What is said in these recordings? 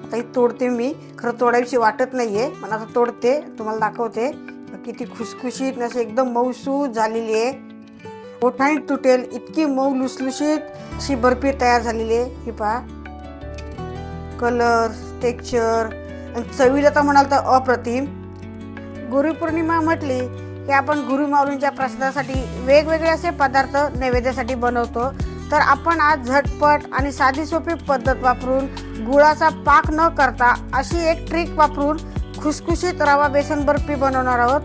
आता ही तोडते मी, खरं तोडायची वाटत नाहीये पण आता तोडते, तुम्हाला दाखवते किती खुसखुशीत अशी एकदम मऊसूत झालेली आहे. बोटाने तुटेल इतकी मऊ लुसलुशीत अशी बर्फी तयार झालेली आहे. ही पहा, कलर, टेक्स्चर आणि चवीला तर म्हणाल तर अप्रतिम. गुरुपौर्णिमा म्हटली की आपण गुरुमाऊलींच्या प्रसादासाठी वेगवेगळे असे पदार्थ नैवेद्यासाठी बनवतो. तर आपण आज झटपट आणि साधी सोपी पद्धत वापरून गुळाचा पाक न करता अशी एक ट्रिक वापरून खुसखुशीत रवा बेसन बर्फी बनवणार आहोत.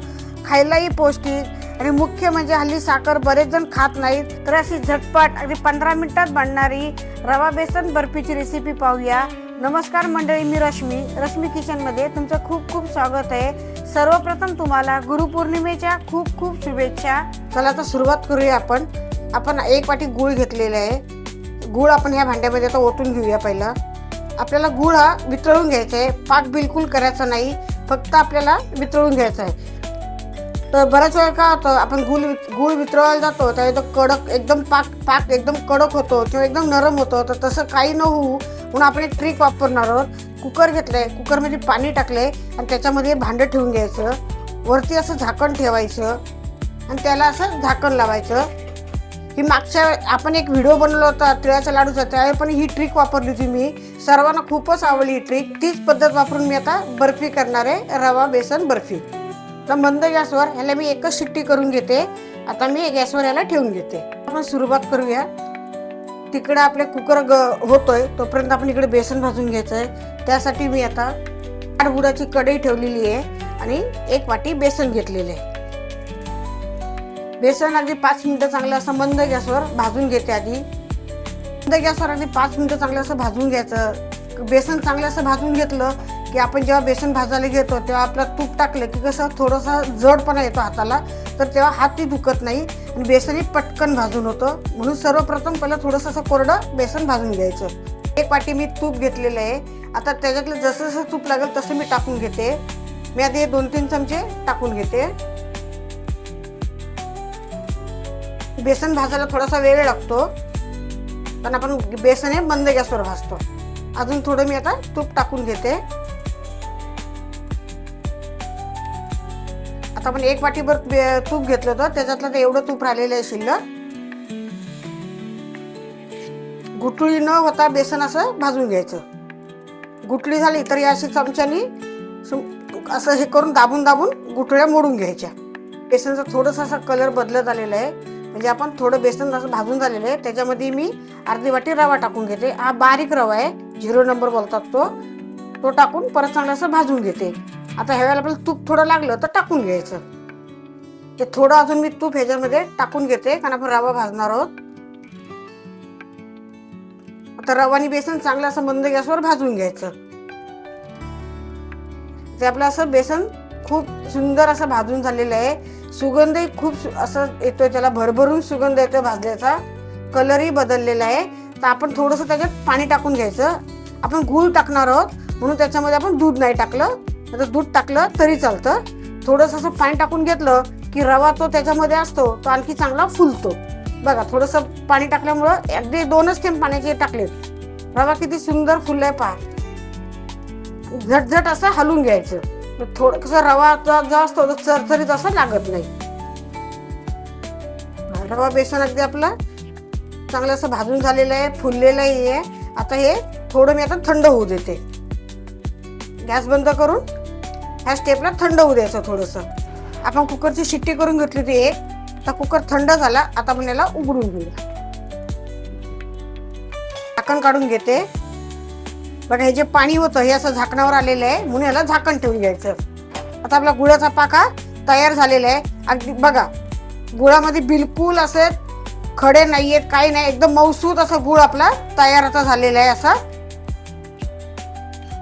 खायलाही पौष्टिक आणि मुख्य म्हणजे हल्ली साखर बरेच जण खात नाहीत. तर अशी झटपट अगदी 15 मिनिटात बनणारी रवा बेसन बर्फीची रेसिपी पाहूया. नमस्कार मंडळी, मी रश्मी किचनमध्ये तुमचं खूप खूप स्वागत आहे. सर्वप्रथम तुम्हाला गुरुपौर्णिमेच्या खूप खूप शुभेच्छा. चला आता सुरुवात करूया. आपण 1 वाटी गूळ घेतलेला आहे. गूळ आपण ह्या भांड्यामध्ये आता ओतून घेऊया. पहिला आपल्याला गूळ हा वितळून घ्यायचा आहे, पाक बिलकुल करायचा नाही, फक्त आपल्याला वितळून घ्यायचा आहे. तर बऱ्याच वेळा काय होतं, आपण गूळ वितळवायला जातो त्यावेळी तो कडक एकदम पाक एकदम कडक होतो किंवा एकदम नरम होतो. तर तसं काही न होऊ म्हणून आपण एक ट्रिक वापरणार आहोत. कुकर घेतलंय, कुकरमध्ये पाणी टाकलंय आणि त्याच्यामध्ये भांडं ठेवून घ्यायचं. वरती असं झाकण ठेवायचं आणि त्याला असं झाकण लावायचं. ही मागच्या आपण एक व्हिडिओ बनवला होता तिळाच्या लाडूचा, त्यावेळी पण ही ट्रिक वापरली होती मी. सर्वांना खूपच आवडली ही ट्रिक. तीच पद्धत वापरून मी आता बर्फी करणार आहे, रवा बेसन बर्फी. तर मंद गॅसवर ह्याला मी एकच शिट्टी करून घेते. आता मी गॅसवर ह्याला ठेवून घेते. आपण सुरुवात करूया. तिकडे आपले कुकर होतोय तोपर्यंत आपण इकडे बेसन भाजून घ्यायचं आहे. त्यासाठी मी आता गुळाची कढई ठेवलेली आहे आणि 1 वाटी बेसन घेतलेले आहे. बेसन अगदी 5 मिनिटं चांगलं असं मंद गॅसवर भाजून घेते. आधी मंद गॅसवर अगदी 5 मिनिटं चांगलं असं भाजून घ्यायचं. बेसन चांगलं असं भाजून घेतलं की आपण जेव्हा बेसन भाजायला घेतो तेव्हा आपलं तूप टाकलं की कसं थोडंसं जडपणा येतो हाताला, तर तेव्हा हातही दुखत नाही आणि बेसनही पटकन भाजून होतं. म्हणून सर्वप्रथम पहिलं थोडंसं असं कोरडं बेसन भाजून घ्यायचं. 1 वाटी मी तूप घेतलेलं आहे. आता त्याच्यातलं जसं जसं तूप लागेल तसं मी टाकून घेते. मी आधी 2-3 चमचे टाकून घेते. बेसन भाजायला थोडासा वेळ लागतो पण आपण बेसन हे मंद गॅसवर भाजतो. अजून थोडं मी आता तूप टाकून घेते. आता आपण 1 वाटीभर तूप घेतलं होतं, त्याच्यातलं एवढं तूप राहिलेलं आहे शिल्लक. गुठळी न होता बेसन असं भाजून घ्यायचं. गुठळी झाली तर या अशी चमच्यानी असं हे करून दाबून गुठळ्या मोडून घ्यायच्या. बेसनचा थोडंसं असा कलर बदलत आलेला आहे, म्हणजे आपण थोडं बेसन असं भाजून झालेलं आहे. त्याच्यामध्ये मी अर्धी वाटी रवा टाकून घेते. हा बारीक रवा आहे, 0 नंबर बोलतात तो टाकून परत चांगलं असं भाजून घेते. आता ह्या वेळेला आपल्याला तूप थोडं लागलं तर टाकून घ्यायचं. ते थोडं अजून मी तूप ह्याच्यामध्ये टाकून घेते कारण आपण रवा भाजणार आहोत. आता रवा आणि बेसन चांगलं असं मंद गॅसवर भाजून घ्यायचं. ते आपलं असं बेसन खूप सुंदर असं भाजून झालेलं आहे. सुगंधही खूप असं येतोय, त्याला भरभरून सुगंध येतोय भाजल्याचा. कलरही बदललेला आहे. तर आपण थोडंसं त्याच्यात पाणी टाकून घ्यायचं. आपण गूळ टाकणार आहोत म्हणून त्याच्यामध्ये आपण दूध नाही टाकलं. आता दूध टाकलं तरी चालतं. थोडंसं असं पाणी टाकून घेतलं की रवा तो त्याच्यामध्ये असतो तो आणखी चांगला फुलतो. बघा, थोडंसं पाणी टाकल्यामुळं अगदी 2च थेंब पाण्याचे टाकलेत. रवा किती सुंदर फुललाय पहा. झटझट असं हलवून घ्यायचं. थोडं कसं रवा जो असतो तो चरचरीत असं लागत नाही. रवा बेसन अगदी आपलं चांगलं असं भाजून झालेलं आहे, फुललेलं आहे. आता हे थोडं मी आता थंड होऊ देते. गॅस बंद करून ह्या स्टेपला थंड होऊ द्यायचं थोडंसं. आपण कुकरची शिट्टी करून घेतली होती एक. आता कुकर थंड झाला. आता आपण याला उघडून घेऊया. झाकण काढून घेते. बघा, हे जे पाणी होतं हे असं झाकणावर आलेलं आहे म्हणून याला झाकण ठेवून घ्यायचं. आता आपला गुळाचा पाक हा तयार झालेला आहे. अगदी बघा, गुळामध्ये बिलकुल असे खडे नाहीयेत, काही नाही, एकदम मऊसूत असं गुळ आपला तयार आता झालेला आहे. असा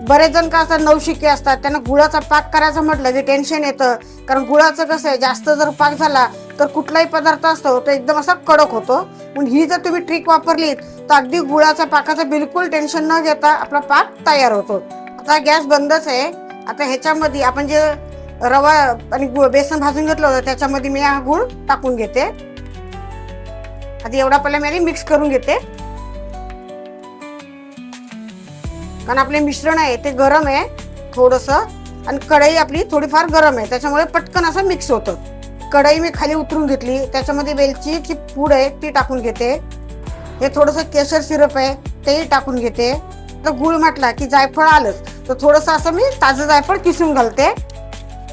बरेच जण का असं नवशिके असतात, त्यांना गुळाचा पाक करायचं म्हटलं की टेन्शन येतं. कारण गुळाचं कसं आहे, जास्त जर पाक झाला तर कुठलाही पदार्थ असतो तो एकदम असा कडक होतो. म्हणून ही जर तुम्ही ट्रिक वापरलीत तर अगदी गुळाच्या पाकाचं बिलकुल टेन्शन न घेता आपला पाक तयार होतो. आता गॅस बंदच आहे. आता ह्याच्यामध्ये आपण जे रवा आणि बेसन भाजून घेतलं होतं त्याच्यामध्ये मी हा गुळ टाकून घेते. आधी एवढा पहिला मी मिक्स करून घेते. कारण आपले मिश्रण आहे ते गरम आहे थोडंसं, आणि कढई आपली थोडीफार गरम आहे, त्याच्यामुळे पटकन असं मिक्स होतं. कढई मी खाली उतरून घेतली, त्याच्यामध्ये वेलचीची पूड आहे ती टाकून घेते. हे थोडंसं केशर सिरप आहे तेही टाकून घेते. तर गुळ म्हटला की जायफळ आलंच, तर थोडंसं असं मी ताजं जायफळ किसून घालते.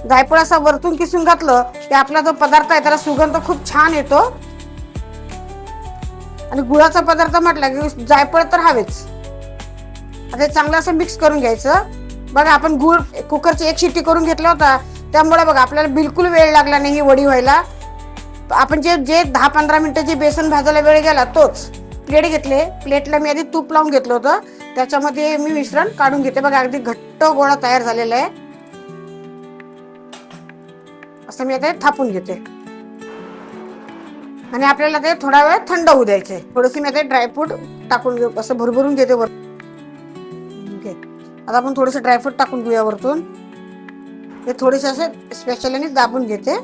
जायफळ असं वरतून किसून घातलं की आपला जो पदार्थ आहे त्याला सुगंध खूप छान येतो. आणि गुळाचा पदार्थ म्हटला की जायफळ तर हवेच. आता चांगलं असं मिक्स करून घ्यायचं. बघा आपण गुळ कुकरची एक शिट्टी करून घेतला होता, त्यामुळे बघा आपल्याला बिलकुल वेळ लागला नाही ही वडी व्हायला. आपण जे 10-15 मिनिटं जे बेसन भाजायला वेळ गेला तोच. प्लेट घेतले, प्लेटला मी आधी तूप लावून घेतलं होतं, त्याच्यामध्ये मी मिश्रण काढून घेते. बघा अगदी घट्ट गोळा तयार झालेला आहे. असं मी आता थापून घेते आणि आपल्याला ते थोडा वेळ थंड होऊ द्यायचे. थोडीशी मी आता ड्रायफ्रूट टाकून घेऊ, असं भरभरून घेते वर. ओके, आता आपण थोडेसे ड्रायफ्रूट टाकून घेऊया वरतून. हे थोडेसे असे स्पेशल दाबून घेते.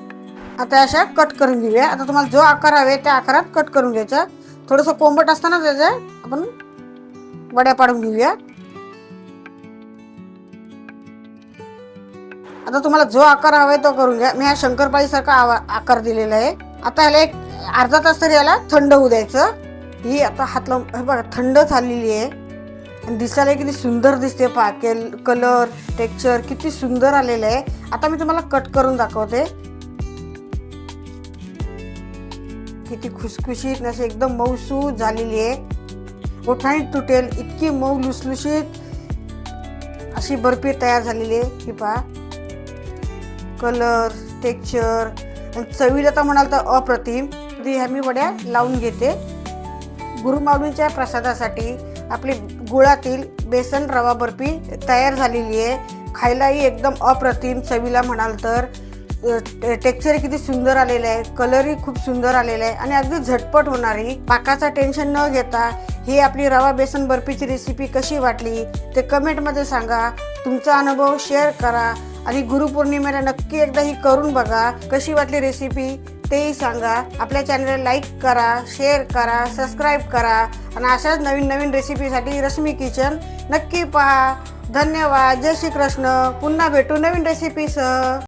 आता अशा कट करून घेऊया. आता तुम्हाला जो आकार हवे त्या आकारात कट करून घ्यायचा. थोडंसं कोंबट असताना त्याच्या आपण वड्या पाडून घेऊया. आता तुम्हाला जो आकार हवाय तो करून घ्या. मी हा शंकरपाळी सारखा आकार दिलेला आहे. आता ह्याला एक अर्धा तास तरी याला थंड होऊ द्यायचं. ही आता हात लावून बघा थंड झालेली आहे आणि दिसायला किती सुंदर दिसते. पहा कलर टेक्स्चर किती सुंदर आलेलं आहे. आता मी तुम्हाला कट करून दाखवते. किती खुसखुशीत अशी एकदम मऊसूत झालेली आहे. ओठाणी तुटेल इतकी मऊ लुसलुशीत अशी बर्फी तयार झालेली आहे. ही पहा कलर टेक्स्चर आणि चवीला तर म्हणाल तर अप्रतिम. ह्या मी वड्या लावून घेते. गुरुमाऊलींच्या प्रसादासाठी आपली गुळातील बेसन रवा बर्फी तयार झालेली आहे. खायलाही एकदम अप्रतिम, चवीला म्हणाल तर टेक्स्चर किती सुंदर आलेलं आहे, कलरही खूप सुंदर आलेला आहे आणि अगदी झटपट होणारी. पाकाचा टेन्शन न घेता ही आपली रवा बेसन बर्फीची रेसिपी कशी वाटली ते कमेंटमध्ये सांगा. तुमचा अनुभव शेअर करा आणि गुरुपौर्णिमेला नक्की एकदा ही करून बघा. कशी वाटली रेसिपी तेही सांगा. आपल्या चॅनलला लाईक करा, शेअर करा, सबस्क्राईब करा आणि अशाच नवीन नवीन रेसिपीसाठी रश्मी किचन नक्की पहा. धन्यवाद. जय श्री कृष्ण. पुन्हा भेटू नवीन रेसिपीसह.